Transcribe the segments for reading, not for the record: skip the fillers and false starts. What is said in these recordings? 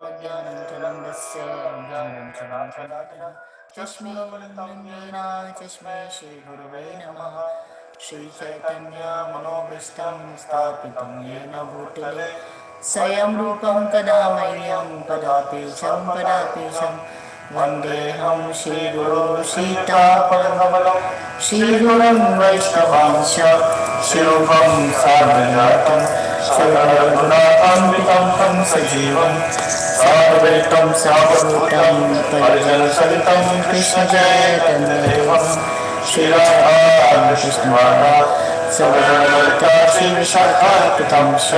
ज्ञानञ्जनन्दस्य ज्ञानञ्जनशलाकया तस्मै तस्मै श्रीगुरुवे नमः। श्रीचैतन्यमनोभीष्टं स्थापितं येन भूतले स्वयं रूपं कदा मह्यं पदापेशं वन्देऽहं श्रीगुरो सीतापरकमलं श्रीगुरुं वैष्णवांश शिरूपं साग्रजातं सकलगुणान्वितं तं सजीवं साद्वैतं सावधूतं परिजनसहितं कृष्णचैतन्यदेवं श्रीराधाकृष्णवादा सगणललिता श्रीविशाखाकृतं च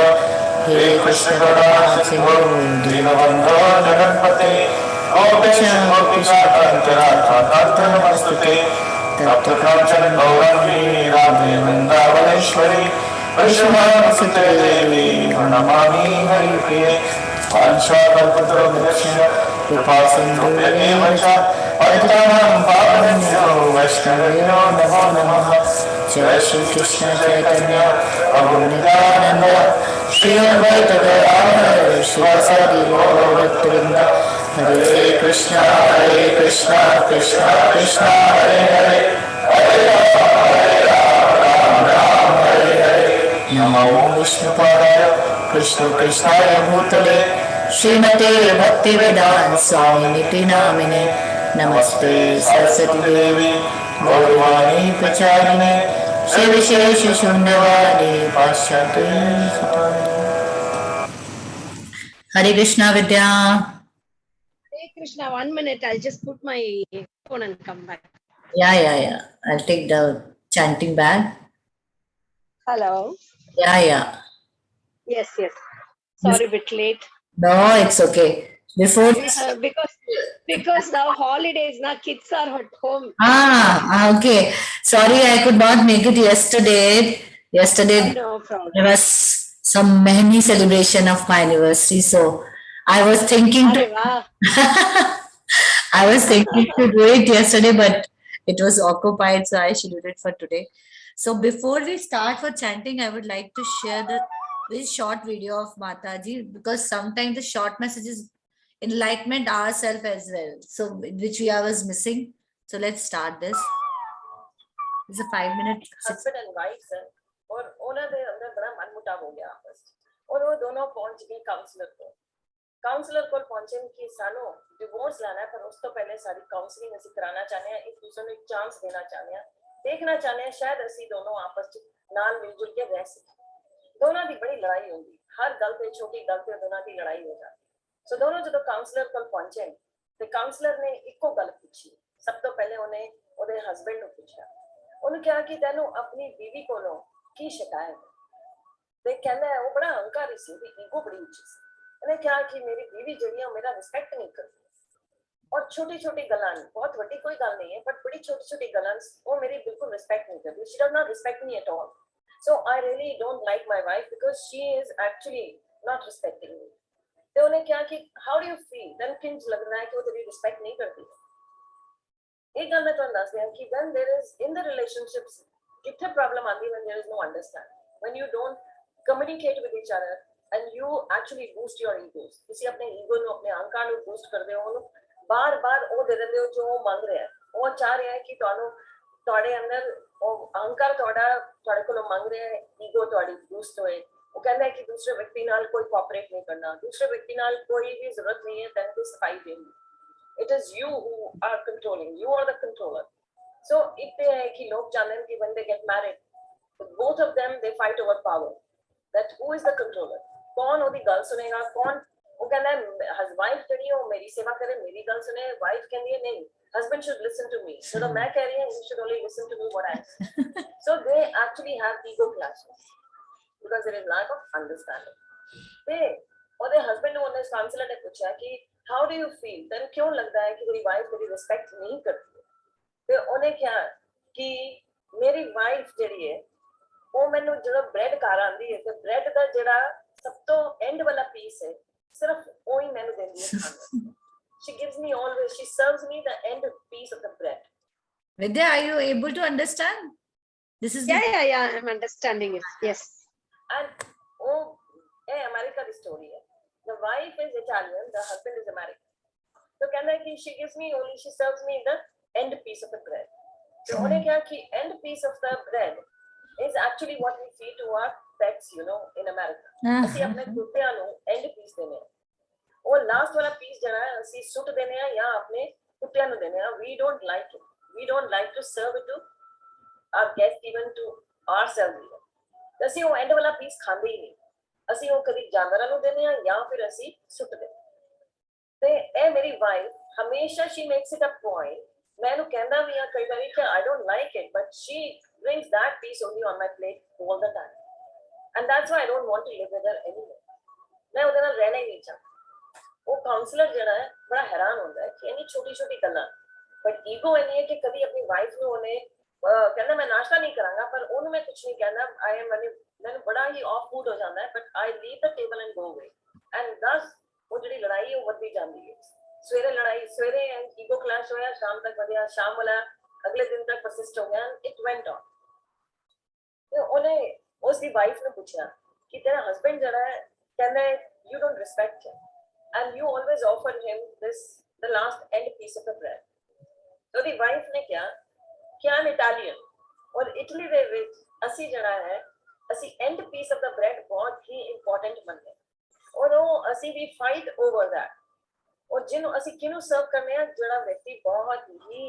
हे कृष्णकरुणासिन्धो दीनबन्धो जगत्पते गोपिशान्तराधाकान्तनमस्तुते तप्तकाञ्चन गौरङ्गी राधे वृन्दावनेश्वरी वैष्णवांसुते देवी प्रणमामि हरिप्रिये वाञ्छाकल्पतरुभ्यश्च कृपासिन्धुभ्येव च पतितानां पावनेभ्यो वैष्णवेभ्यो नमो नमः। जय श्री कृष्ण चैतन्य प्रभु नित्यानंद श्री अद्वैत गदाधर शिवासादि गौरभक्तवृंद हरे कृष्णा कृष्णा कृष्णा हरे हरे हरे राम राम हरे हरे। नमो विष्णुपादाय कृष्ण कृष्णाय भूतले श्रीमते भक्तिवेदांत स्वामिनिति नामिने नमस्ते सरस्वती देवी गौरवाणी प्रचारिणे श्रीविशेष शून्यवादी पाश्चात्य। हरे कृष्णा विद्या। Hey Krishna, 1 minute. I'll just put my phone and come back. Yeah. I'll take the chanting bag. Hello. Yeah. Yes. Sorry, a bit late. No, it's okay. Before this, because now holidays, now kids are at home. Okay. Sorry, I could not make it yesterday. No problem. There was some many celebration of my anniversary, so I was thinking I was thinking to do it yesterday, but it was occupied, so I scheduled it for today. So before we start for chanting, I would like to share the very short video of Mataji, because sometimes the short messages enlightenment ourselves as well. So which we I was missing. So let's start this. It's a 5 minute. Husband and wife है और owner ਦੇ ਅੰਦਰ ਬੜਾ ਮਨਮੁਟਾਵ ਹੋ ਗਿਆ ਆਪਸ ਔਰ ਉਹ ਦੋਨੋਂ ਪਹੁੰਚ ਗਏ ਕਾਉਂਸਲਰ ਕੋਲ ਪਹੁੰਚੇ ਕਿ ਸਾਨੂੰ ਡਿਵੋਰਸ ਲੈਣਾ ਹੈ, ਪਰ ਉਸ ਤੋਂ ਪਹਿਲੇ ਸਾਡੀ ਕਾਉਂਸਲਿੰਗ ਅਸੀਂ ਕਰਾਉਣਾ ਚਾਹੁੰਦੇ ਹਾਂ, ਇੱਕ ਦੂਸਰੇ ਨੂੰ ਇੱਕ ਚਾਂਸ ਦੇਣਾ ਚਾਹੁੰਦੇ ਹਾਂ, ਦੇਖਣਾ ਚਾਹੁੰਦੇ ਹਾਂ ਸ਼ਾਇਦ ਅਸੀਂ ਦੋਨੋਂ ਆਪਸ ਚ ਨਾਲ ਮਿਲ ਜੁਲ ਕੇ ਰਹਿ ਸਕੀਏ। ਦੋਨਾਂ ਦੀ ਬੜੀ ਲੜਾਈ ਹੁੰਦੀ, ਹਰ ਗੱਲ ਤੇ ਛੋਟੀ ਗੱਲ ਤੇ ਦੋਨਾਂ ਦੀ ਲੜਾਈ ਹੋ ਜਾਂਦੀ। ਸੋ ਦੋਨੋਂ ਜਦੋਂ ਕਾਉਂਸਲਰ ਕੋਲ ਪਹੁੰਚੇ ਤੇ ਕਾਉਂਸਲਰ ਨੇ ਇੱਕੋ ਗੱਲ ਪੁੱਛੀ। ਸਭ ਤੋਂ ਪਹਿਲੇ ਉਹਨੇ ਉਹਦੇ ਹਸਬੈਂਡ ਨੂੰ ਪੁੱਛਿਆ, ਉਹਨੂੰ ਕਿਹਾ ਕਿ ਤੈਨੂੰ ਆਪਣੀ ਬੀਵੀ ਕੋਲੋਂ ਕੀ ਸ਼ਿਕਾਇਤ ਹੈ? ਤੇ ਕਹਿੰਦਾ ਉਹ ਬੜਾ ਅਹੰਕਾਰੀ ਸੀ, ਉਹਦੀ ਈਗੋ ਬੜੀ ਉੱਚੀ ਸੀ। ਉਹਨੇ ਕਿਹਾ ਕਿ ਮੇਰੀ ਬੀਵੀ ਜਿਹੜੀ ਹੈ ਉਹ ਮੇਰਾ ਰਿਸਪੈਕਟ ਨਹੀਂ ਕਰਦੀ और छोटी छोटी गलान, बहुत बड़ी कोई गल नहीं है, बट बड़ी छोटी छोटी गलान वो मेरी बिल्कुल रिस्पेक्ट नहीं करती। She does not respect me at all. So I really don't like my wife because she is actually not respecting me. तो उन्हें क्या कि how do you feel? Then किंज लगना है कि वो तेरी रिस्पेक्ट नहीं करती। एक गल मैं तुहानू दस दियां कि when there is in the relationships किथे प्रॉब्लम आंदी, when there is no understanding, when you don't communicate with each other and you actually boost your egos. किसी अपने ईगो नु अपने अहंकार नु बूस्ट करदे हो, ओनु बार बार वो दे देंगे जो वो मांग रहा है। वो चाह रहा है कि ਤੁਹਾਡੇ ਅੰਦਰ ਉਹ ਅਹੰਕਾਰ ਤੁਹਾਡੇ ਕੋਲੋਂ ਮੰਗ ਰਿਹਾ ਹੈ, ਈਗੋ ਤੁਹਾਡੀ ਬੂਸਟ ਹੋਏ। ਉਹ ਕਹਿੰਦਾ ਹੈ ਕਿ ਦੂਸਰੇ ਵਿਅਕਤੀ ਨਾਲ ਕੋਈ ਕੋਆਪਰੇਟ ਨਹੀਂ ਕਰਨਾ, ਦੂਸਰੇ ਵਿਅਕਤੀ ਨਾਲ ਕੋਈ ਵੀ ਜ਼ਰੂਰਤ ਨਹੀਂ ਹੈ ਤੈਨੂੰ ਕੋਈ ਸਫਾਈ ਦੇਣ ਦੀ। It is you who are controlling, you are the controller. So ਇੱਥੇ ਹੈ ਕਿ ਲੋਕ ਚਾਹੁੰਦੇ ਨੇ ਕਿ when they get married, both of them they fight over power, that who is the controller, ਕੌਣ ਉਹਦੀ ਗੱਲ ਸੁਣੇਗਾ, ਕੌਣ। वो कहना है वाइफ जड़ी है वो मेरी सेवा करे, मेरी गल सुने। वाइफ कहती है नहीं, husband should listen to me, so मैं कह रही हूं you should only listen to me what I say. So they actually have ego clashes because there is lack of understanding. they और husband ने उन्हें काउंसलर ने पूछा कि how do you feel, then क्यों लगता है कि तेरी वाइफ तेरी रिस्पेक्ट नहीं करती? तो उन्हें क्या कि मेरी वाइफ जड़ी है वो मैनू जो ब्रेड घर आंदी है, तो ब्रेड का जड़ा सब तो एंड वाला पीस है सिर्फ वही मैंने देनी है खाने। She gives me always, she serves me the end piece of the bread. Vidya, are you able to understand? This is yeah, I'm understanding it. Yes. And वो अमेरिका की स्टोरी है। The wife is Italian, the husband is American. So she gives me only, she serves me the end piece of the bread. So only end piece of the bread is actually what we feed to our pets, you know, in America. ਅਸੀਂ ਆਪਣੇ ਕੁੱਤਿਆਂ ਨੂੰ end piece ਦੇਨੇ ਆ। ਉਹ last ਵਾਲਾ piece ਜਿਹੜਾ ਹੈ ਅਸੀਂ ਸੁੱਟ ਦੇਨੇ ਆ ਜਾਂ ਆਪਣੇ ਕੁੱਤਿਆਂ ਨੂੰ ਦੇਨੇ ਆ। We don't like it. We don't like to serve it to our guests, even to ourselves even. ਤੇ ਅਸੀਂ ਉਹ end ਵਾਲਾ piece ਖਾਂਦੇ ਹੀ ਨਹੀਂ। ਅਸੀਂ ਉਹ ਕਦੀ ਜਾਨਵਰਾਂ ਨੂੰ ਦੇਨੇ ਆ ਜਾਂ ਫਿਰ ਅਸੀਂ ਸੁੱਟ ਦੇਨੇ। ਤੇ ਇਹ ਮੇਰੀ wife ਹਮੇਸ਼ਾ she makes it a point, मैं ਇਹਨੂੰ ਕਹਿੰਦਾ ਵੀ ਆ ਕਈ ਵਾਰੀ ਕਿ I don't like it, but she brings that piece only on my plate all the time, and that's why I don't want to live with her anymore. मैं ਉਹਦੇ ਨਾਲ ਰਹਿਣਾ ਹੀ ਨਹੀਂ ਚਾਹਦਾ। ਉਹ ਕਾਉਂਸਲਰ ਜਿਹੜਾ ਹੈ ਬੜਾ ਹੈਰਾਨ ਹੁੰਦਾ ਹੈ ਕਿ ਇੰਨੀ ਛੋਟੀ ਛੋਟੀ ਗੱਲਾਂ, ਬਟ ਈਗੋ ਇੰਨੀ ਹੈ ਕਿ ਕਦੀ ਆਪਣੀ ਵਾਈਫ ਨੂੰ ਉਹਨੇ ਕਹਿੰਦਾ ਮੈਂ ਨਾਸ਼ਤਾ ਨਹੀਂ ਕਰਾਂਗਾ, ਪਰ ਉਹਨੂੰ ਮੈਂ ਕੁਝ ਨਹੀਂ ਕਹਿੰਦਾ। ਮੈਨੂੰ ਬੜਾ ਹੀ ਆਫ ਫੂਡ ਹੋ ਜਾਂਦਾ ਹੈ, but I leave the table and go ਅਵੇ, ਐਂਡ ਦਸ ਉਹ ਜਿਹੜੀ ਲੜਾਈ ਉਹ ਵੱਧਦੀ ਜਾਂਦੀ ਹੈ। ਸਵੇਰੇ ਲੜਾਈ, ਸਵੇਰੇ ਈਗੋ ਕਲੈਸ਼ ਹੋਇਆ, ਸ਼ਾਮ ਤੱਕ ਵਧਿਆ, ਸ਼ਾਮ ਵਾਲਾ ਅਗਲੇ ਦਿਨ ਤੱਕ ਪਰਸਿਸਟ ਹੋ ਗਿਆ, ਇਟ ਵੈਂਟ ਔਨ। ਤੇ ਉਹਨੇ ਉਸ ਦੀ ਵਾਈਫ ਨੂੰ ਪੁੱਛਿਆ ਕਿ ਤੇਰਾ ਹਸਬੈਂਡ ਜਿਹੜਾ ਹੈ ਕਹਿੰਦਾ you don't respect him and you always offer him this the last end piece of the bread. ਤੇ ਉਹਦੀ ਵਾਈਫ ਨੇ ਕਿਹਾ ਕਿ ਆਮ ਇਟਾਲੀਅਨ, ਔਰ ਇਟਲੀ ਦੇ ਵਿੱਚ ਅਸੀਂ ਜਿਹੜਾ ਹੈ ਅਸੀਂ end piece of the bread ਬਹੁਤ ਹੀ ਇੰਪੋਰਟੈਂਟ ਮੰਨਦੇ, ਔਰ ਉਹ ਅਸੀਂ ਵੀ ਫਾਈਟ ਓਵਰ ਦੈਟ। और जिन्हों ਅਸੀਂ ਕਿਹਨੂੰ ਸਰਵ ਕਰਨੇ ਆ, ਜਿਹੜਾ ਵਿਅਕਤੀ ਬਹੁਤ ਹੀ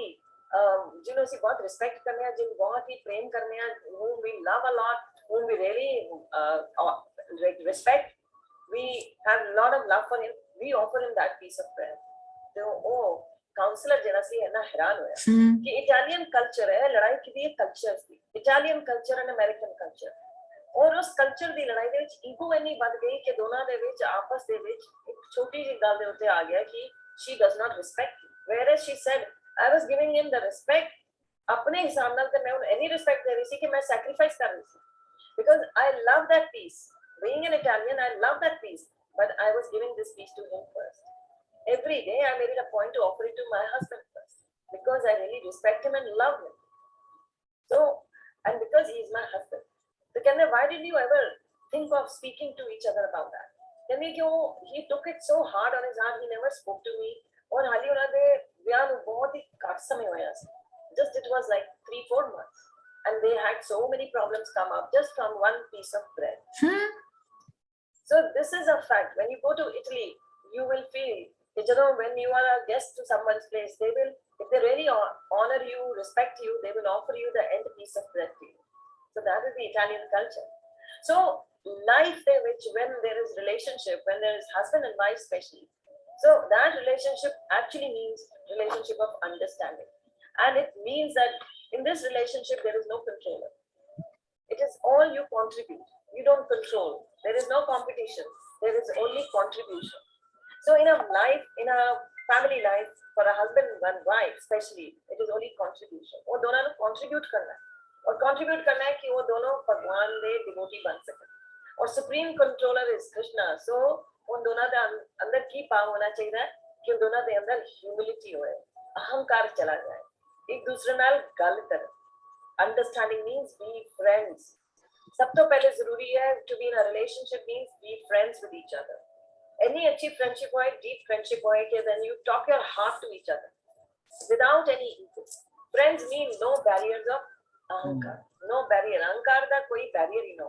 ਜਿਹਨੂੰ ਅਸੀਂ ਬਹੁਤ ਰਿਸਪੈਕਟ ਕਰਨੇ ਆ, ਜਿਹਨੂੰ ਬਹੁਤ ਹੀ ਪ੍ਰੇਮ ਕਰਨੇ ਆ, whom we love a lot, whom we really respect, we have a lot of love for him, we offer him that piece of bread. ਤੇ ਉਹ ਕਾਉਂਸਲਰ ਜਿਹੜਾ ਸੀ ਇੰਨਾ ਹੈਰਾਨ ਹੋਇਆ ਕਿ ਇਟਾਲੀਅਨ ਕਲਚਰ ਹੈ, ਲੜਾਈ ਕਿਹਦੀ ਹੈ? Culture the. Italian culture and American culture, ਔਰ ਉਸ ਕਲਚਰ ਦੀ ਲੜਾਈ ਦੇ ਵਿੱਚ ਈਗੋ ਇੰਨੀ ਵੱਧ ਗਈ ਕਿ ਦੋਨਾਂ ਦੇ ਵਿੱਚ ਆਪਸ ਦੇ ਵਿੱਚ ਇੱਕ ਛੋਟੀ ਜਿਹੀ ਗੱਲ ਦੇ ਉੱਤੇ ਆ ਗਿਆ ਕਿ she does not respect him, whereas she said I was giving him the respect ਆਪਣੇ ਹਿਸਾਬ ਨਾਲ, ਤੇ ਮੈਂ ਉਹਨੂੰ ਇੰਨੀ ਰਿਸਪੈਕਟ ਦੇ ਰਹੀ ਸੀ ਕਿ ਮੈਂ ਸੈਕਰੀਫਾਈਸ ਕਰ ਰਹੀ ਸੀ, because I love that piece. Being an Italian, I love that piece, but I was giving this piece to him first. Every day I made it a point to offer it to my husband first, because I really respect him and love him. So, and because he is my husband. So why did you ever think of speaking to each other about that? He took it so hard on his heart, he never spoke to me. और हाली उन्होंने दे विआह ਨੂੰ ਬਹੁਤ ਹੀ ਘੱਟ ਸਮੇਂ ਹੋਇਆ ਸੀ, just it was like 3-4 months, and they had so many problems come up just from one piece of bread. So this is a fact. When you go to Italy, you will feel, you know, when you are a guest to someone's place, they will, if they really honor you, respect you, they will offer you the end piece of bread to you. So that is the Italian culture. So life there, which when there is relationship, when there is husband and wife especially, so that relationship actually means relationship of understanding, and it means that in this relationship there is no controller. It is all you contribute, you don't control. There is no competition, there is only contribution. So in a life, in a family life, for a husband and wife especially, it is only contribution. वो दोनों ने contribute करना है, और contribute करना है कि वो दोनों भगवान ਦੇ डिवोटी बन सके, और सुप्रीम कंट्रोलर इज कृष्णा। सो उन दोनों के अंदर की पाव होना चाहिए कि उन दोनों के अंदर ह्यूमिलिटी होए, अहंकार चला जाए, एक दूसरे नाल गल करे। Understanding means be friends. सब तो पहले जरूरी है to be in a relationship means be friends with each other. Any अच्छी फ्रेंडशिप होए, डीप फ्रेंडशिप होए कि then you talk your heart to each other without any ego. Friends mean no barriers of ahankar, no barrier. Ahankar da koi barrier ही no.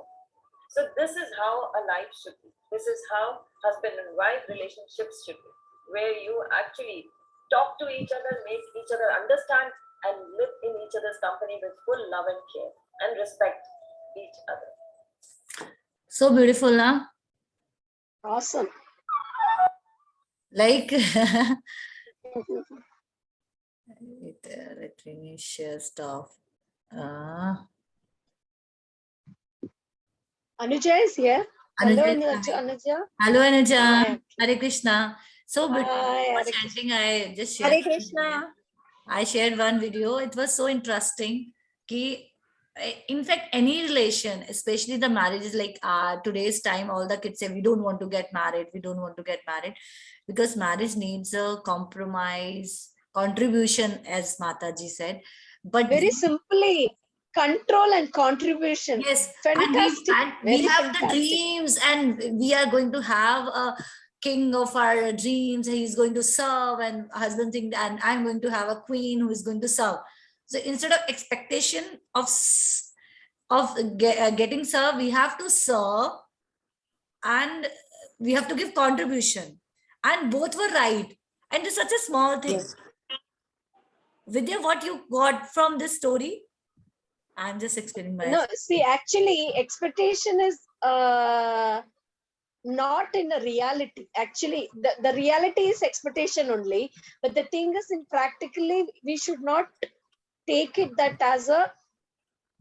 So this is how a life should be. This is how husband and wife relationships should be, where you actually talk to each other, make each other understand, and live in each other's company with full love and care and respect each other. So beautiful, huh? Awesome. Like let me share stuff. Anuja is here. Hello, Anuja. Anuja. Hello, Anuja. Hi. Hare Krishna. So Hi, before Hare chanting, I just shared. Hare Krishna. I shared one video. It was so interesting. In fact, any relation, especially the marriages, like today's time, all the kids say we don't want to get married. We don't want to get married because marriage needs a compromise, contribution, as Mataji said. But very simply, control and contribution. Yes, fantastic. and we have the dreams, and we are going to have a king of our dreams, he's going to serve, and husband think, and I'm going to have a queen who is going to serve. So instead of expectation of getting served, we have to serve, and we have to give contribution, and both were right, and it's such a small thing. Yes. Vidya, what you got from this story? I'm just explaining my. No, see, actually, expectation is not in a reality. Actually, the reality is expectation only. But the thing is, in practically, we should not take it that as a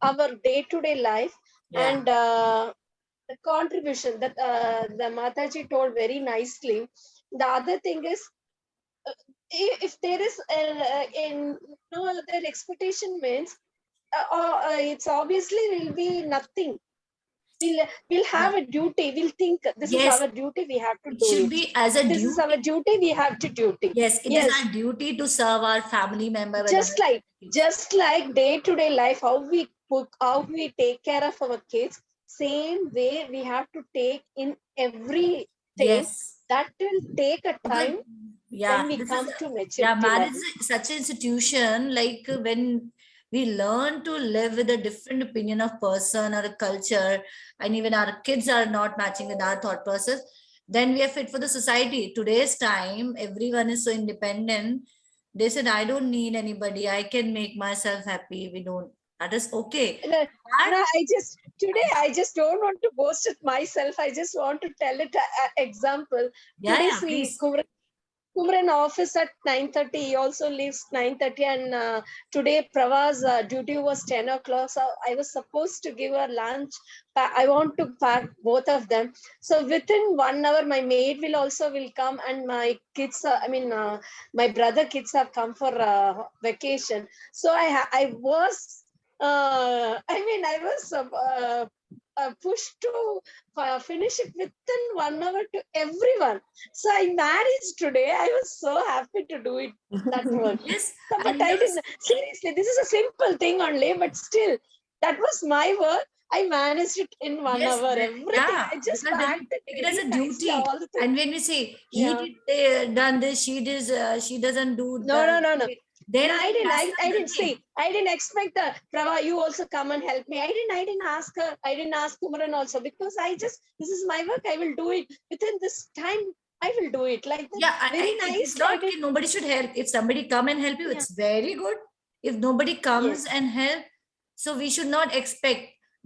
our day-to-day life. Yeah. And the contribution that the Mataji told very nicely. The other thing is, if there is in no other expectation means, it's obviously will be nothing. We'll have a duty. We'll think this Yes. is our duty. We have to It do should it. be as a This duty. is our duty. We have to duty. Yes, it is Yes. our duty to serve our family member. Just like day to day life, how we take care of our kids, same way we have to take in everything. Yes. That will take a time Yeah, when we this come is, to maturity yeah, marriage level. is such an institution, like when we learn to live with a different opinion of person or a culture, and even our kids are not matching with our thought process, then we are fit for the society. Today's time, everyone is so independent. They said, I don't need anybody. I can make myself happy. We don't. That is okay. No, I just don't want to boast it myself. I just want to tell it a example. Yeah, Today, yeah, see, please. Kumran office at 9:30. He also leaves 9:30, and today Prava's duty was 10 o'clock. So I was supposed to give her lunch. I want to pack both of them. So within 1 hour, my maid will come, and my kids. My brother kids have come for vacation. So I was. I was pushed to finish it within 1 hour to everyone. So I managed today. I was so happy to do it, that work. Yes, So, but and I didn't, seriously, this is a simple thing only, but still, that was my work. I managed it in 1 hour. Everything. Yeah, I just because when packed we it take it as very a nicely, duty, all the things. and when we say Yeah. he did done this, she doesn't do No. then No, that's I the didn't thing. see. I didn't expect the Prava, you also come and help me. I didn't ask her. I didn't ask Kumaran also, because this is my work. I will do it within this time. I will do it like that. Yeah, Very it's nicely. not that nobody should help. If somebody come and help you, Yeah. it's very good. If nobody comes and help, so we should not expect,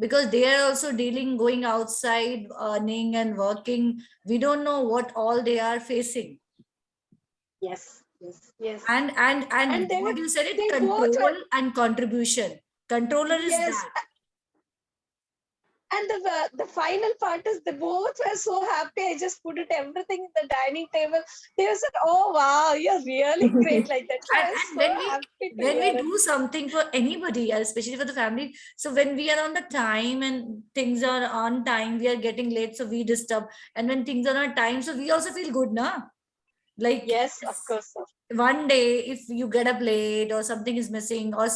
because they are also dealing, going outside, earning and working. We don't know what all they are facing. Yes. And they what were, you said, it they both control were, and contribution. Controller is yes. that. And the final part is they both were so happy. I just put it everything in the dining table. They said, "Oh wow, you're really great like that." So I was And so happy to when hear we it. do something for anybody, especially for the family, so when we are on the time and things are on time, we are getting late, so we disturb. And when things are on time, so we also feel good, na? Like, Yes, of course. one day if you get up late or something is missing, or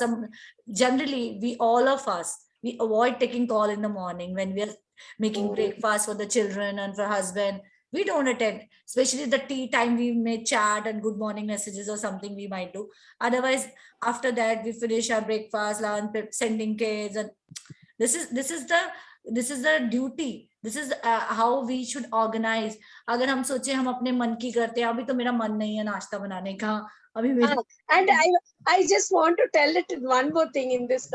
generally we, all of us, we avoid taking call in the morning when we are making breakfast for the children and for husband. We don't attend, especially the tea time. We may chat and good morning messages or something we might do. Otherwise, after that, we finish our breakfast, lunch, sending kids, and this is the duty. This is how we should organize. अगर हम सोचे हम अपने मन की करते हैं, अभी तो मेरा मन नहीं है नाश्ता बनाने का, अभी मेरी And I just want to tell it one more thing in this.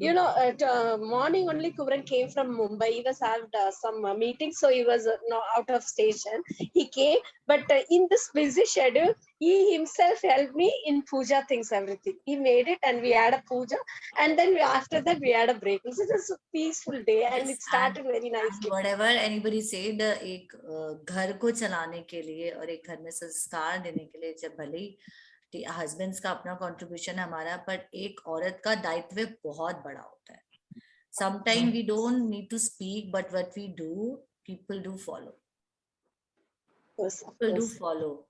At morning only Kumaran came from Mumbai. He was had some meetings, so he was out of station. He came, but in this busy schedule, he himself helped me in puja things, everything. He made it, and we had a puja, and then after that we had a break. It was a peaceful day, and it started very nicely. whatever anybody said, एक घर को चलाने के लिए और एक घर में संस्कार देने के लिए, जब भले हस्बैंड्स का अपना कंट्रीब्यूशन है हमारा, पर एक औरत का दायित्व बहुत बड़ा होता है. Sometimes we don't need to speak, but what we do, people do follow. People do follow.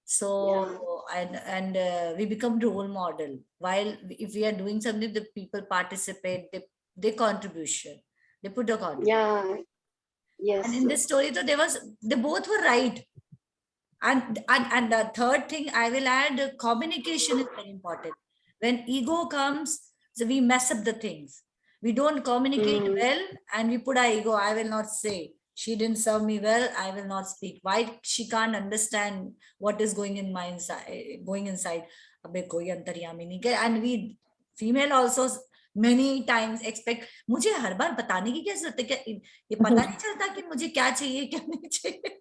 So and we become role model. While if we are doing something, the people participate, they contribution, they put a contribution. Yeah. Yes. And in this story, though, they both were right. And the third thing I will add, communication is very important. When ego comes, so we mess up the things. We don't communicate well, and we put our ego. I will not say. She didn't serve me well. I will not speak. Why she can't understand what is going in my inside, going inside. अबे कोई अंतर्यामी नहीं क्या? And we female also many times expect. मुझे हर बार बताने की क्या जरूरत है? क्या ये पता नहीं चलता कि मुझे क्या चाहिए क्या नहीं चाहिए?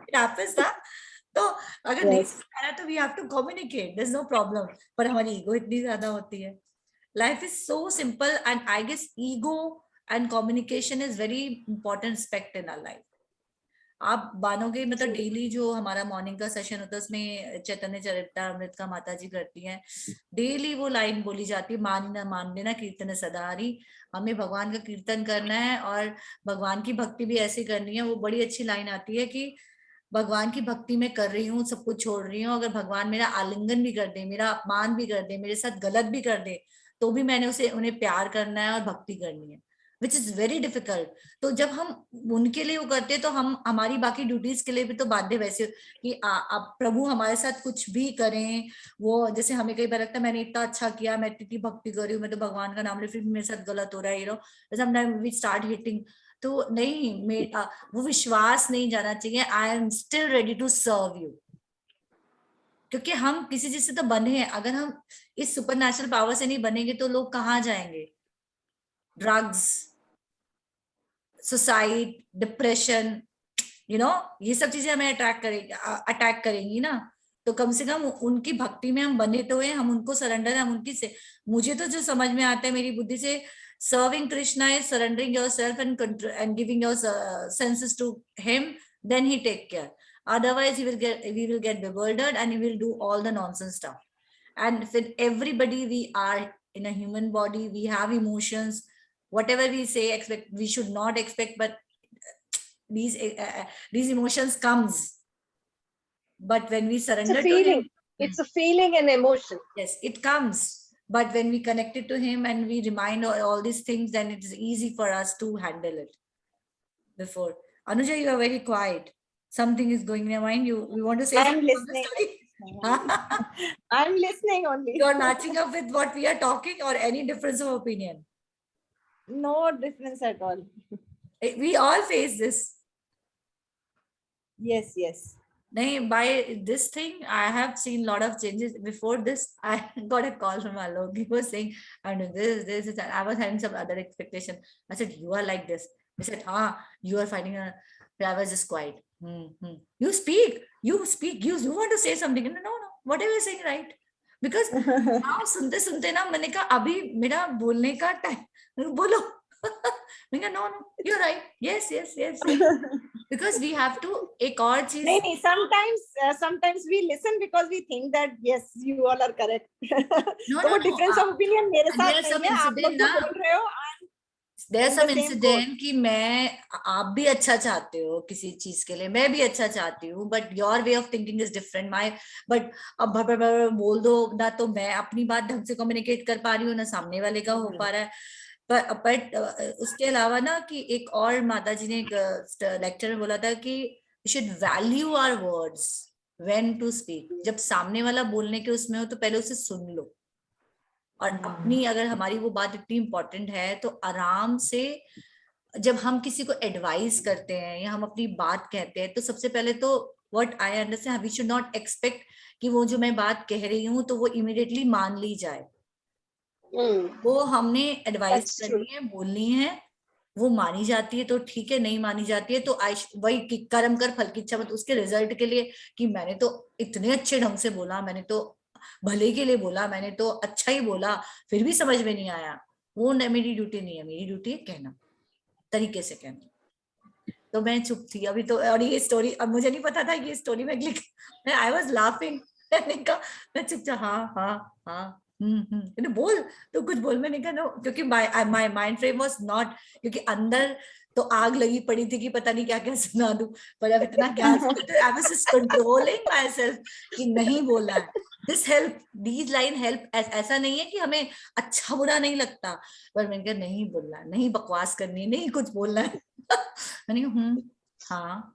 It happens ना. तो अगर नहीं Yes. समझ आ रहा तो we have to communicate, there is no problem. पर हमारी ईगो इतनी ज्यादा होती है. Life is so simple and I guess ego and communication is very important aspect in our life. आप मानोगे मतलब डेली जो हमारा मॉर्निंग का सेशन होता है उसमें चैतन्य चरितामृत का माता जी करती हैं. डेली वो लाइन बोली जाती है, मान न मान लेना कीर्तन सदारी. हमें भगवान का कीर्तन करना है और भगवान की भक्ति भी ऐसी करनी है. वो बड़ी अच्छी लाइन आती है कि भगवान की भक्ति में कर रही हूँ, सब कुछ छोड़ रही हूँ. अगर भगवान मेरा आलिंगन भी कर दे, मेरा अपमान भी कर दे, मेरे साथ गलत भी कर दे, तो भी मैंने उन्हें प्यार करना है और भक्ति करनी है, विच इज वेरी डिफिकल्ट. तो जब हम उनके लिए वो करते हैं तो हम हमारी बाकी ड्यूटीज के लिए भी तो बाध्य वैसे कि आप प्रभु हमारे साथ कुछ भी करें. वो जैसे हमें कई बार लगता है मैंने इतना अच्छा किया, मैं इतनी भक्ति कर रही हूँ, मैं तो भगवान का नाम ले, फिर मेरे साथ गलत हो रहा है. Sometime we start hitting. तो नहीं, वो विश्वास नहीं जाना चाहिए. I am still ready to serve you. क्योंकि हम किसी चीज से तो बने हैं. अगर हम इस सुपर नेचुरल पावर से नहीं बनेंगे तो लोग कहाँ जाएंगे? ड्रग्स, सुसाइड, डिप्रेशन, ये सब चीजें हमें अटैक करेंगी ना. तो कम से कम उनकी भक्ति में हम बने तो हैं, हम उनको सरेंडर है, हम उनकी से. मुझे तो जो समझ में आता है मेरी बुद्धि से, serving Krishna is surrendering yourself and giving your senses to him, then he take care. Otherwise we will get bewildered and he will do all the nonsense stuff. And with everybody, we are in a human body, we have emotions. Whatever we say, we should not expect, but these emotions comes. But when we surrender to him, it's a feeling and emotion. Yes, it comes. But when we connect it to him and we remind all these things, then it is easy for us to handle it. Before Anuja, you are very quiet. Something is going in your mind. You want to say I'm something listening. on the story? I'm listening only. You are matching up with what we are talking, or any difference of opinion? No difference at all. We all face this. Yes, yes. By this thing, I have seen a lot of changes. Before this, I got a call from Alok. He was saying, I'm doing this, and I was having some other expectation. I said, you are like this. He said, you are finding a. I was just quiet. You speak. You want to say something? No. Whatever you're saying, right? Because now सुनते ना मैंने कहा अभी मेरा बोलने का time बोलो. मैंने कहा no, you're right. Yes. Because we have to एक और चीज. नहीं, sometimes we listen because we think that yes, you all are correct. No, difference of opinion मेरे साथ नहीं है. आप लोग जो बोल रहे हो. There's some incident कि आप भी अच्छा चाहते हो किसी चीज के लिए, मैं भी अच्छा चाहती हूँ, but your way of thinking is different. But अब बोल दो ना तो मैं अपनी बात ढंग से communicate कर पा रही हूँ, ना सामने वाले का हो पा रहा है. but उसके अलावा ना कि एक और माता जी ने एक लेक्चर में बोला था कि we should value our words when to speak. जब सामने वाला बोलने के उसमें हो तो पहले उसे सुन लो. और अपनी अगर हमारी वो बात इतनी इंपॉर्टेंट है तो आराम से जब हम किसी को एडवाइस करते हैं या हम अपनी बात कहते हैं तो सबसे पहले तो what I understand, we should not expect कि वो जो मैं बात कह रही हूँ तो वो इमीडिएटली मान ली जाए. वो हमने एडवाइस करनी है, बोलनी है, वो मानी जाती है तो ठीक है, नहीं मानी जाती है तो वही कर्म कर फल की इच्छा मत. उसके रिजल्ट के लिए कि मैंने तो इतने अच्छे ढंग से बोला, मैंने तो भले के लिए बोला, मैंने तो अच्छा ही बोला, फिर भी समझ में नहीं आया, वो मेरी ड्यूटी नहीं है. मेरी ड्यूटी है कहना, तरीके से कहना. तो मैं चुप थी अभी तो. और ये स्टोरी अब मुझे नहीं पता था ये स्टोरी में आई वाज लाफिंग. मैंने कहा मैं चुपचाप हाँ बोल तो कुछ बोल. मैंने कहा नो, क्योंकि my mind frame was not, क्योंकि अंदर तो आग लगी पड़ी थी कि पता नहीं क्या क्या सुना दूं. पर अब इतना क्या I was just controlling my self कि नहीं बोलना है. This help, these line help. ऐसा नहीं है कि हमें अच्छा बुरा नहीं लगता, पर मैंने कहा नहीं बोलना, नहीं बकवास करनी, नहीं कुछ बोलना है. मैंने कहा हाँ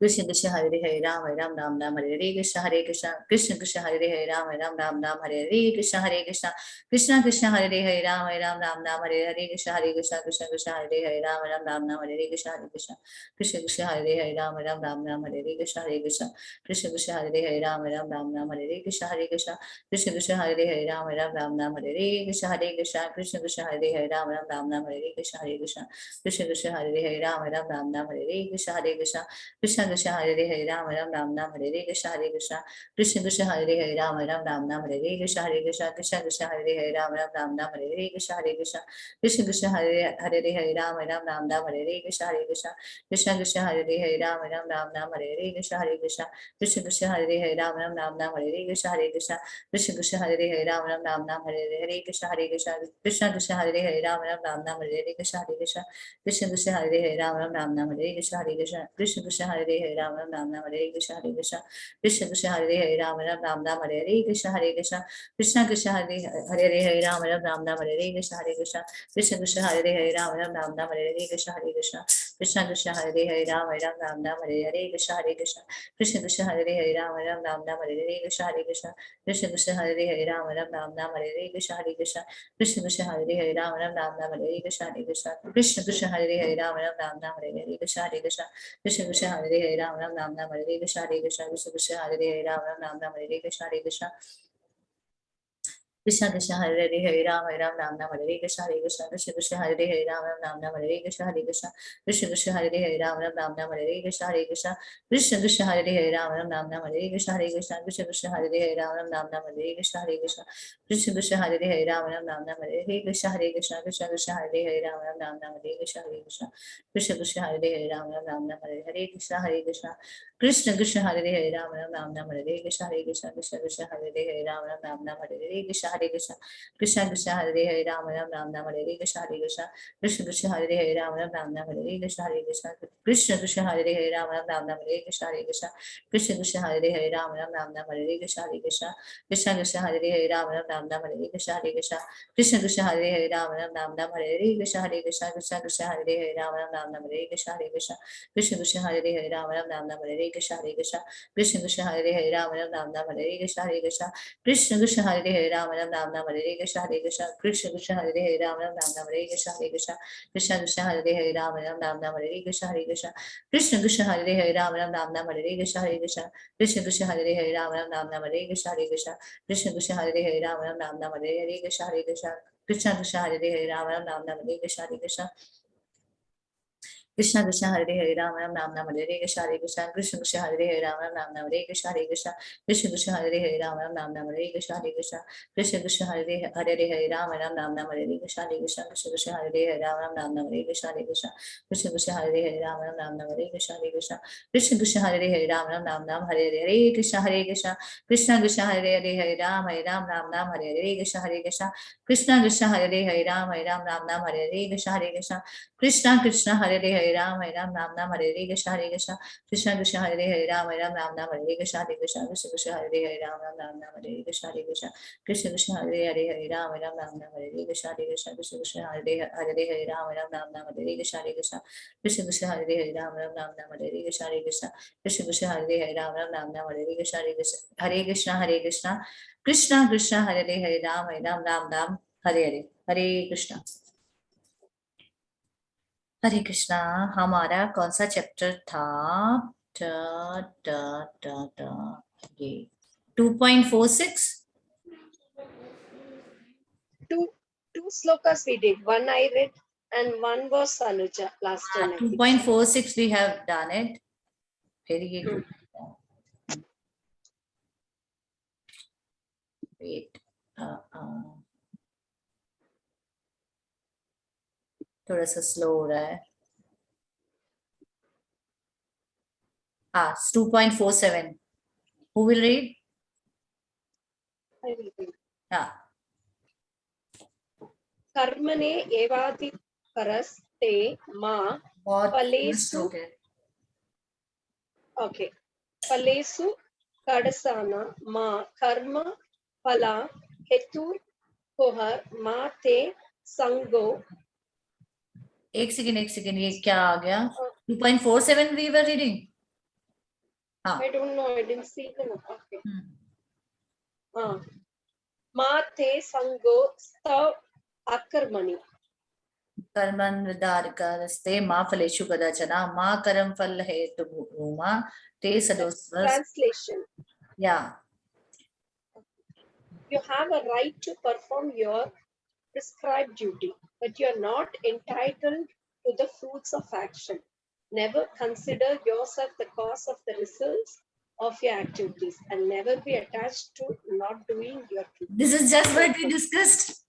Krishna Krishna Hare Hare Ram Ram Ram Ram Hare Hare Krishna Hare Krishna Krishna Krishna Hare Hare Ram Ram Ram Ram Hare Hare Krishna Hare Krishna Krishna Krishna Hare Hare Ram Ram Ram Ram Hare Hare Krishna Hare Krishna Krishna Krishna Hare Hare Ram Ram Ram Ram Hare Hare Krishna Hare Krishna Krishna Krishna Hare Hare Ram Ram Ram Ram Hare Hare Krishna Hare Krishna Krishna Krishna Hare Hare Ram Ram Ram Ram Hare Hare Krishna Hare Krishna Krishna Krishna Hare Hare Ram Ram Ram Ram Hare Hare Krishna Hare Krishna Krishna Krishna Hare Hare Ram Ram Ram Ram Hare Hare Krishna Hare Krishna Krishna Krishna Hare Hare Ram Ram Ram Ram Hare Hare Krishna Hare Krishna Krishna Krishna Hare Hare Ram Ram Ram Ram Hare Hare Krishna Hare Krishna Krishna Krishna Hare Hare Ram Ram Ram Ram Hare Hare Krishna Hare Krishna Krishna Krishna Hare Hare Ram Ram Ram Ram Hare Hare Krishna Hare Krishna Krishna Krishna Hare Hare Ram Ram Ram Ram Hare Hare Krishna Hare Krishna Krishna Krishna Hare Hare Ram Ram Ram Ram Hare Hare Krishna Hare Krishna Krishna Krishna Hare Hare Ram Ram Ram Ram Hare Hare Krishna Hare Krishna Krishna Krishna Hare Hare Ram Ram Ram Ram Hare Hare Krishna Hare Krishna Krishna Krishna Hare Hare Ram Ram Ram Ram Hare Hare Krishna Hare Krishna Krishna Krishna Hare Hare Ram Ram Ram Ram Hare Hare Krishna Hare Krishna Krishna Krishna Hare Hare Ram Ram Ram Ram Hare Hare Krishna Hare Krishna Krishna Krishna Hare Hare Ram Ram Ram Ram Hare Hare Krishna Hare Krishna Krishna Krishna Hare Hare Ram Ram Ram Ram Hare Hare Krishna Hare Krishna Krishna Krishna Hare Hare Ram Ram Ram Ram Hare Hare Krishna Hare Krishna Krishna Krishna Hare Hare Ram Ram Ram Ram Hare Hare Krishna Hare Krishna Krishna Krishna Hare Hare Ram Ram Ram Ram Hare Hare Krishna Hare Krishna Krishna Krishna Hare Hare Ram Ram Ram Ram Hare Hare Krishna Hare Krishna Krishna Krishna Hare Hare Ram Ram Ram Ram Hare Hare Krishna Hare Krishna Krishna Krishna Hare Hare Ram Ram Ram Ram Hare Hare Krishna Hare Krishna Krishna Krishna Hare Hare Ram Ram Ram Ram Hare Hare Krishna Hare Krishna Krishna Krishna Hare Hare Ram Ram Ram Ram Hare Hare Krishna Hare Krishna Krishna Krishna Hare Hare Ram Ram Ram Ram Hare Krishna Hare Krishna Krishna Krishna Hare Hare Ram Ram Ram Hare Krishna Hare Krishna Krishna Krishna Hare Hare Ram Ram Ram Hare Krishna Hare Krishna Krishna Krishna Hare Hare Ram Ram Hare Krishna Hare Krishna Krishna Krishna Hare Hare Ram Ram Hare Krishna Hare Krishna Krishna Krishna Hare Hare Ram Ram Hare Krishna Hare Krishna Krishna Krishna Hare Hare Ram Hare Krishna Hare Krishna Krishna Krishna Hare Hare Ram Hare Krishna Hare Krishna Krishna Krishna Hare Hare Ram Hare Krishna Hare Krishna Krishna Krishna Hare Hare Ram Hare Krishna Hare Krishna Krishna Krishna Hare Hare Ram Ram Hare Krishna Hare Krishna Krishna Krishna Hare Hare Ram Hare Krishna Hare Krishna Krishna Krishna Hare Hare Ram Hare Krishna Hare Krishna Krishna Krishna Hare Hare Ram Hare Krishna Hare Krishna Krishna Krishna Hare Hare Ram Hare Krishna Hare Krishna Krishna Krishna Hare Hare Ram Hare Krishna Hare Krishna Krishna Krishna Hare Hare Ram Hare Krishna Hare Krishna Krishna Krishna Hare Hare Ram Hare Krishna Hare Krishna Krishna Krishna Hare Hare Ram Hare Krishna Hare Krishna Krishna Krishna Hare Hare Ram Hare Krishna Hare Krishna Krishna Krishna Hare Hare Ram Hare Krishna Hare Krishna Krishna Krishna Hare Hare Ram Hare Krishna Hare Krishna Krishna Krishna Hare Hare Ram Hare Krishna Hare Krishna Krishna Krishna Hare Hare Ram Hare Krishna Hare Krishna Krishna Krishna Hare Hare Ram Hare Krishna Hare Krishna Krishna Krishna Hare Hare Ram Hare Krishna Hare Krishna Krishna Krishna Hare Hare Ram Hare Krishna Hare Krishna Krishna Krishna Hare Hare Ram Hare Krishna Hare Krishna Krishna Krishna Hare Hare Ram Hare Krishna Hare Krishna Krishna Krishna Hare Hare Ram Hare Krishna Hare Krishna Krishna Krishna Hare Hare Ram Hare Krishna Hare Krishna Krishna Krishna Hare Hare Ram Hare Krishna Hare Krishna Krishna Krishna Hare Hare Ram Hare Krishna Hare Krishna Krishna Krishna Hare Hare Ram Hare Krishna Hare Krishna Krishna Krishna Hare Hare Ram Hare Krishna Hare Krishna Krishna Krishna Hare Hare Ram Hare Krishna Hare Krishna Krishna Krishna Hare Hare Ram Hare Krishna Hare Krishna Krishna Krishna Hare Hare Ram Hare Krishna Hare Krishna Krishna Krishna Hare Hare Ram Hare Krishna Hare Krishna Krishna Krishna Hare Hare Ram Hare Krishna Hare Krishna Krishna Krishna Hare Hare Ram Hare Krishna Hare Krishna Krishna Krishna Hare Hare Ram Hare Krishna Hare Krishna Hare Krishna Krishna Krishna Hare Hare Ram Hare Hare Hare Krishna हरे कृष्णा हमारा कौन सा chapter था ये 2.46 Two slokas we did. One I read and one was Anuja last time. I think. 2.46 we have done it very good. Wait थोड़ा सा slow हो रहा है 2.47 who will read I will read. कर्मणे एवादि Paraste मा फलेषु ओके फलेषु कडसाना मा कर्म फला हेतु कोहर मा ते संगो एक सेकंड ये क्या आ गया 2.47 we were reading हाँ. I don't know. I didn't see the note. Okay. Hmm. Ma te sango stav akarmani. कर्मन् विदारकस्ते मा फलेषु कदाचन मा करम फल हेतु भूमा ते सदोस्वस. Translation. Yeah. You have a right to perform your prescribed duty, but you are not entitled to the fruits of action. Never consider yourself the cause of the results of your activities and never be attached to not doing your duty. This is just what we discussed.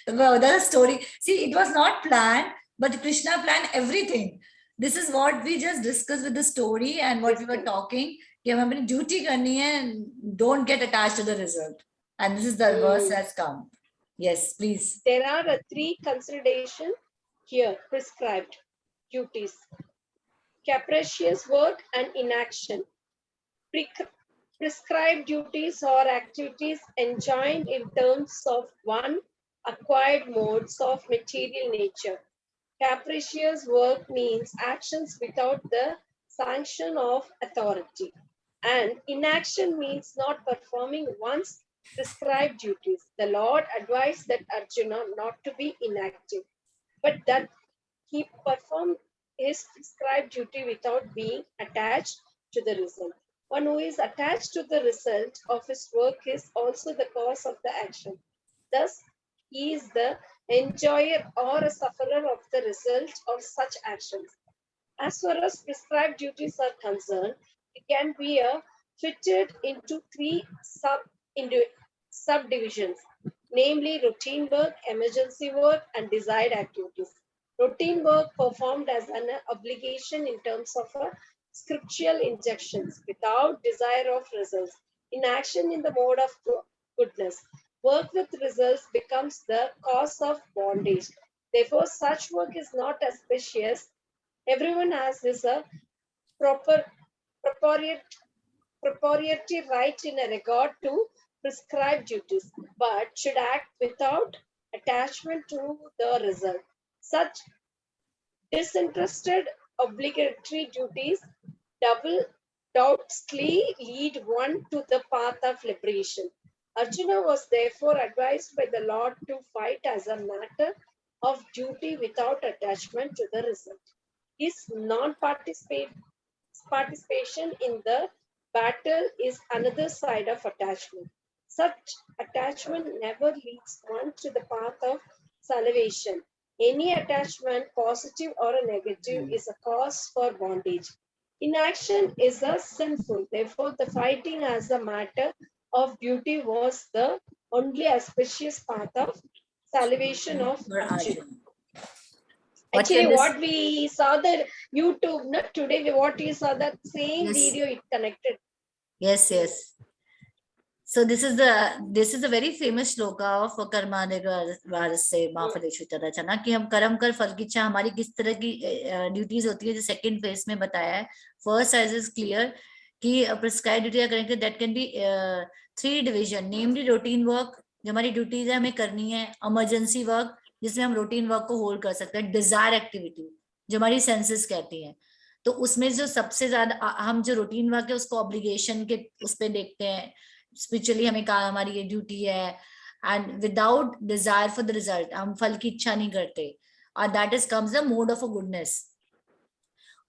Well, the story. See, it was not planned, but Krishna planned everything. This is what we just discussed with the story and what we were talking. कि हमें अपनी duty करनी है and don't get attached to the result. And this is the verse has come. Yes, please. There are three considerations here prescribed duties: capricious work and inaction. Prescribed duties or activities enjoined in terms of one acquired modes of material nature. Capricious work means actions without the sanction of authority. And inaction means not performing one's prescribed duties. The Lord advised that Arjuna not to be inactive, but that he performed his prescribed duty without being attached to the result. One who is attached to the result of his work is also the cause of the action. Thus, he is the enjoyer or a sufferer of the result of such actions. As far as prescribed duties are concerned, it can be fitted into three subdivisions, namely routine work, emergency work, and desired activities. Routine work performed as an obligation in terms of scriptural injunctions without desire of results. Inaction in the mode of goodness. Work with results becomes the cause of bondage. Therefore, such work is not auspicious. Everyone has this proper proprietary right in regard to prescribed duties, but should act without attachment to the result. Such disinterested obligatory duties doubtlessly lead one to the path of liberation. Arjuna was therefore advised by the Lord to fight as a matter of duty without attachment to the result. His non-participation in the battle is another side of attachment. Such attachment never leads one to the path of salvation. Any attachment, positive or negative, is a cause for bondage. Inaction is a sinful. Therefore, the fighting as a matter of duty was the only auspicious path of salvation of For Arjuna. Arjuna. Actually, what we saw the YouTube, not today, what we saw that same Yes. video, it connected. Yes, yes. So this is a very famous shloka of कर्मादिवारस्य मा फलेषु कदाचन कि हम कर्म कर फल की इच्छा हमारी किस तरह की ड्यूटीज होती है जो सेकंड फेज में बताया है. फर्स्ट एज इज क्लियर कि प्रिस्क्राइब ड्यूटी करेंगे that can be three division, namely routine work जो हमारी ड्यूटीज है हमें करनी है, इमरजेंसी वर्क जिसमें हम रूटीन वर्क को होल्ड कर सकते हैं, डिजायर एक्टिविटी जो हमारी सेंसेस कहती हैं. तो उसमें जो सबसे ज्यादा हम जो रूटीन वर्क है उसको ऑब्लिगेशन के उस पर देखते हैं, स्पिरिचुअली हमें कहा हमारी ये ड्यूटी है, and without desire for the result हम फल की इच्छा नहीं करते, और that is comes the mode of a goodness.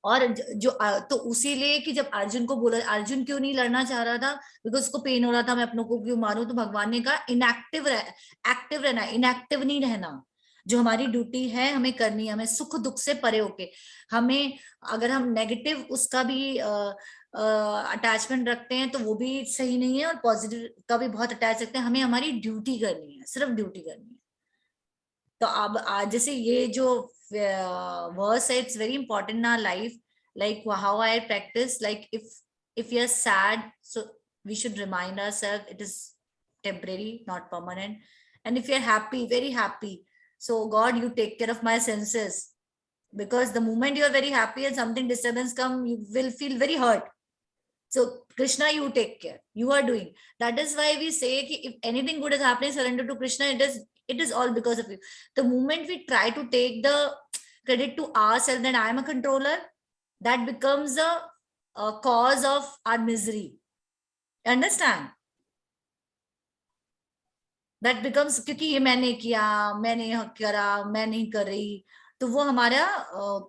और जो तो उसीलिए कि जब अर्जुन को बोला, अर्जुन क्यों नहीं लड़ना चाह रहा था, बिकॉज उसको पेन हो रहा था, मैं अपनों को क्यों मारूं, तो भगवान ने कहा इनएक्टिव एक्टिव रहना, इनएक्टिव नहीं रहना. जो हमारी ड्यूटी है हमें करनी है, हमें सुख दुख से परे होके, हमें अगर हम नेगेटिव उसका भी अटैचमेंट रखते हैं तो वो भी सही नहीं है, और पॉजिटिव का भी बहुत अटैच रखते हैं. हमें हमारी ड्यूटी करनी है, सिर्फ ड्यूटी करनी है. तो अब जैसे ये जो वर्स है, it's very important in our life, like how I practise, like if you are sad, so we should remind ourselves it is temporary, not permanent. And if you are happy, very happy, so God, you take care of my senses, because the moment you are very happy and something disturbance come, you will feel very hurt. So Krishna, you take care, you are doing. That is why we say कि if anything good is happening, surrender to Krishna. It is all because of you. The moment we try to take the credit to ourselves that I am a controller, that becomes a cause of our misery. Understand? That becomes, क्योंकि ये मैंने किया, मैंने करा, मैं नहीं कर रही, तो वो हमारा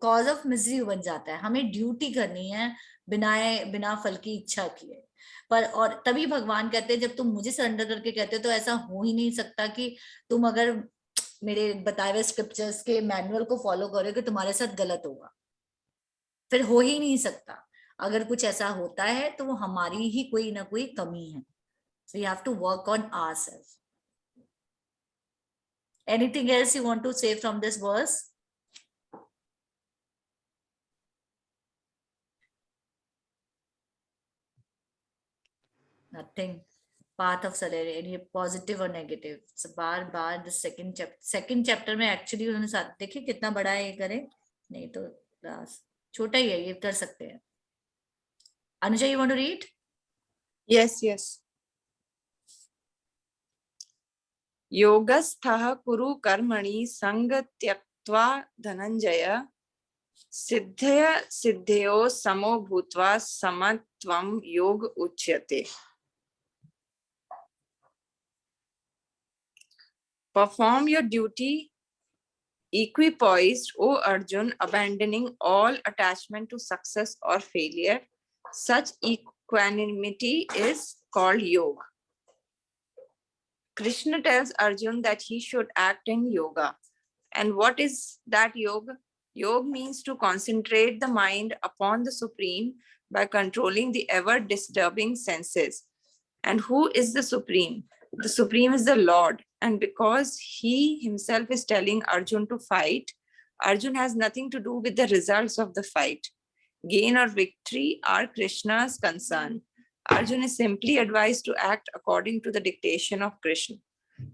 कॉज ऑफ मिजरी बन जाता है. हमें ड्यूटी करनी है बिना फल की इच्छा किए. पर और तभी भगवान कहते हैं, जब तुम मुझे सरेंडर करके कहते हो, तो ऐसा हो ही नहीं सकता कि तुम अगर मेरे बताए हुए स्क्रिप्चर्स के मैनुअल को फॉलो करोगे तुम्हारे साथ गलत होगा. फिर हो ही नहीं सकता. अगर कुछ ऐसा होता है तो वो हमारी ही कोई ना कोई कमी है. So we have to work on ourselves. Anything else you want to say from this verse? Nothing. Path of surrender, any positive or negative. So bar the second chapter में actually उन्होंने साथ देखिए कितना बड़ा है ये करें, नहीं तो छोटा ही है, ये कर सकते हैं. Anuja, you want to read? Yes. योगस्थः कुरु कर्मणि संग त्यक्त्वा धनंजय सिद्धयो समो भूत्वा समत्वं योग उच्यते. Perform your duty equipoised, O Arjun, abandoning all attachment to success or failure. Such equanimity is called yoga. Krishna tells Arjun that he should act in yoga. And what is that yoga? Yoga means to concentrate the mind upon the Supreme by controlling the ever-disturbing senses. And who is the Supreme? The Supreme is the Lord. And because he himself is telling Arjun to fight, Arjun has nothing to do with the results of the fight. Gain or victory are Krishna's concern. Arjun is simply advised to act according to the dictation of Krishna.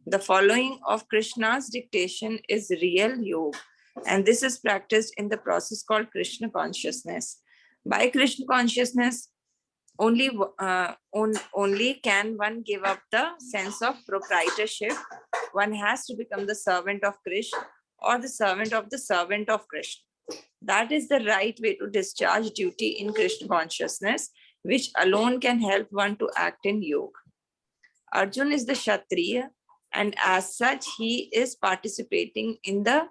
The following of Krishna's dictation is real yoga, and this is practiced in the process called Krishna consciousness. By Krishna consciousness, only can one give up the sense of proprietorship. One has to become the servant of Krishna or the servant of Krishna. That is the right way to discharge duty in Krishna consciousness, which alone can help one to act in yoga. Arjun is the Kshatriya, and as such, he is participating in the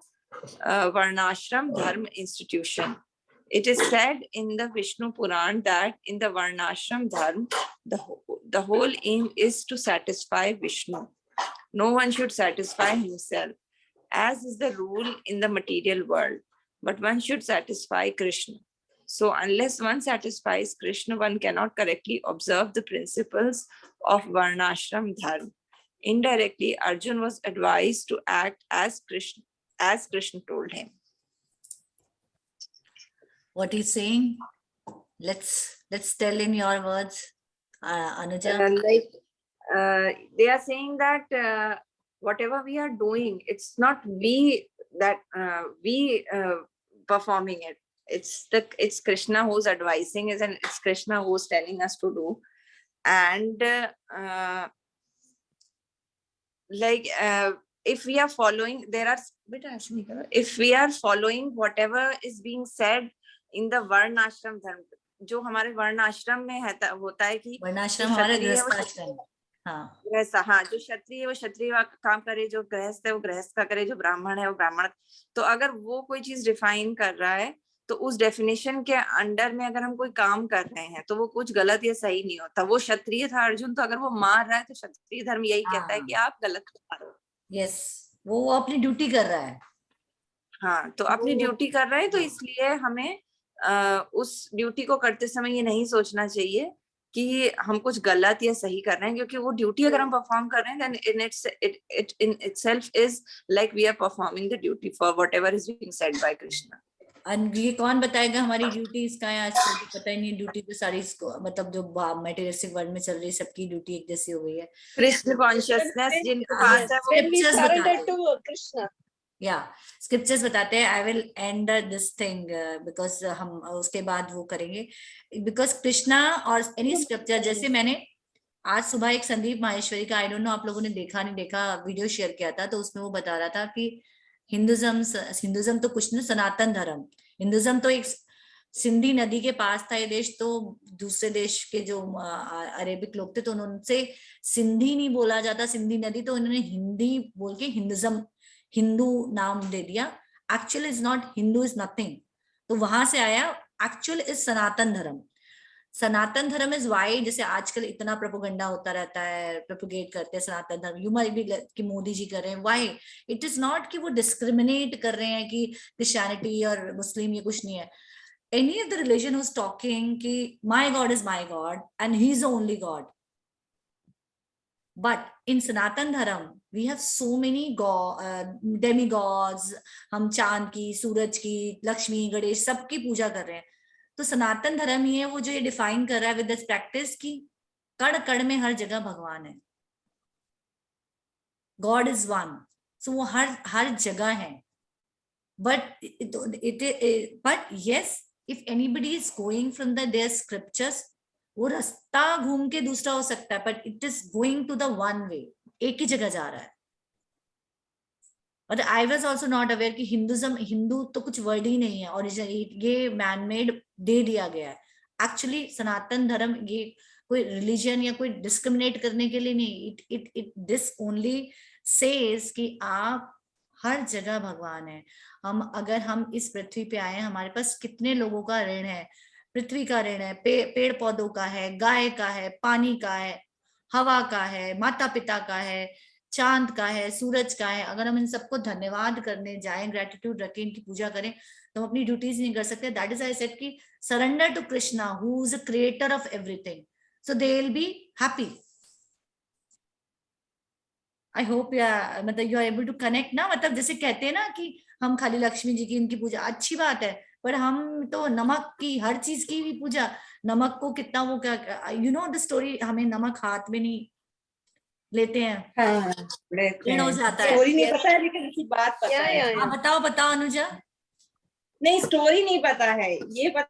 Varnashram Dharma institution. It is said in the Vishnu Puran that in the Varnashram Dharma, the whole aim is to satisfy Vishnu. No one should satisfy himself, as is the rule in the material world, but one should satisfy Krishna. So unless one satisfies Krishna, one cannot correctly observe the principles of Varnashram Dharma. Indirectly, Arjun was advised to act as Krishna told him. What he's saying? Let's tell in your words, Anuja. They are saying that whatever we are doing, it's not we that we performing it. It's Krishna who's advising us, and it's Krishna who's telling us to do. And if we are following, if we are following whatever is being said in the Varnashram Dharma, जो हमारे वर्ण आश्रम में होता है कि वर्णाश्रम हमारा गृहस्थाश्रम, वैसा, हाँ, जो क्षत्रिय है वो क्षत्रिय का काम करे, जो गृहस्थ है वो गृहस्थ का करे, जो ब्राह्मण है वो ब्राह्मण. तो अगर वो कोई चीज डिफाइन कर रहा है तो उस डेफिनेशन के अंडर में अगर हम कोई काम कर रहे हैं तो वो कुछ गलत या सही नहीं होता. वो क्षत्रिय था अर्जुन, तो अगर वो मार रहा है तो क्षत्रिय धर्म यही कहता है कि आप गलत कर रहे हो. यस, वो अपनी ड्यूटी कर रहा है. हाँ, तो अपनी ड्यूटी कर रहे हैं, तो इसलिए हमें उस ड्यूटी को करते समय ये नहीं सोचना चाहिए कि हम कुछ गलत या सही कर रहे हैं, क्योंकि वो ड्यूटी अगर हम परफॉर्म कर रहे हैं, then it in itself is like we are performing the duty for whatever is being said by Krishna. ये कौन बताएगा हमारी ड्यूटी इसका है? आजकल तो पता ही नहीं. ड्यूटी तो सारी मतलब जो मटेरियलिस्टिक वर्ल्ड में चल रही है, सबकी ड्यूटी एक जैसी हो गई है. कृष्ण कॉन्शियसनेस जिनको पास है वो कृष्ण. या स्क्रिप्चर्स बताते हैं. I will and this thing because हम उसके बाद वो करेंगे, बिकॉज कृष्णा और एनी स्क्रिप्चर, जैसे मैंने आज सुबह एक संदीप माहेश्वरी का, आई डोंट नो आप लोगों ने देखा नहीं देखा, वीडियो शेयर किया था. तो उसमें वो बता रहा था कि हिंदुज्म तो कुछ नहीं, सनातन धर्म, हिंदुज्म तो एक सिंधी नदी के पास था ये देश, तो दूसरे देश के जो अरेबिक लोग थे तो उनसे सिंधी नहीं बोला जाता, सिंधी नदी, तो उन्होंने हिंदी बोल के हिंदुज्म, हिंदू नाम दे दिया। Actual is not, Hindu is nothing. तो वहां से आया, एक्चुअल इज सनातन धर्म। सनातन धर्म इज वाई, जैसे आजकल इतना प्रोपोगंडा होता रहता है, प्रोपोगेट करते हैं सनातन धर्म, यू माइट बी कि मोदी जी कर रहे हैं, वाई इट इज नॉट कि वो डिस्क्रिमिनेट कर रहे हैं कि क्रिश्चियनिटी और मुस्लिम, ये कुछ नहीं है। any of the religion who's talking ki my god is my god and he's the only god, but in Sanatan Dharam we have so many demigods, हम चांद की, सूरज की, लक्ष्मी, गणेश, सबकी पूजा कर रहे हैं। तो सनातन धर्म ही है वो जो ये डिफाइन कर रहा है विद दिस प्रैक्टिस की कण कण में हर जगह भगवान है, गॉड इज वन। सो वो हर हर जगह है। but yes, if anybody is going from their scriptures, वो रास्ता घूम के दूसरा हो सकता है, but it is going to the one way, एक ही जगह जा रहा है। और I was also not aware कि हिंदुज्म, हिंदू तो कुछ वर्ड ही नहीं है ओरिजिनल, ये मैनमेड दे दिया गया है। एक्चुअली सनातन धर्म ये कोई रिलीजन या कोई डिस्क्रिमिनेट करने के लिए नहीं, इट दिस ओनली सेज कि आप हर जगह भगवान है। अगर हम इस पृथ्वी पे आए, हमारे पास कितने लोगों का ऋण है, पृथ्वी का ऋण है, पेड़ पौधों का है, गाय का है, पानी का है, हवा का है, माता पिता का है, चांद का है, सूरज का है। अगर हम इन सबको धन्यवाद करने जाएं, ग्रेटिट्यूड रखें, इनकी पूजा करें, तो हम अपनी ड्यूटीज नहीं कर सकते। दैट इज आई सेड कि surrender to Krishna who is a creator of everything, so they will be happy. I hope मतलब you are able to connect ना, मतलब जैसे कहते हैं ना कि हम खाली लक्ष्मी जी की, इनकी पूजा अच्छी बात है, पर हम तो नमक की, हर चीज की भी पूजा, नमक को कितना वो क्या, यू नो द स्टोरी, हमें नमक हाथ में नहीं लेते हैं, हाँ, लेते ऋण हो हैं। जाता है। स्टोरी नहीं पता है लेकिन उसकी बात पता है। Yeah. हाँ बताओ बताओ अनुजा। नहीं, स्टोरी नहीं पता है, ये पता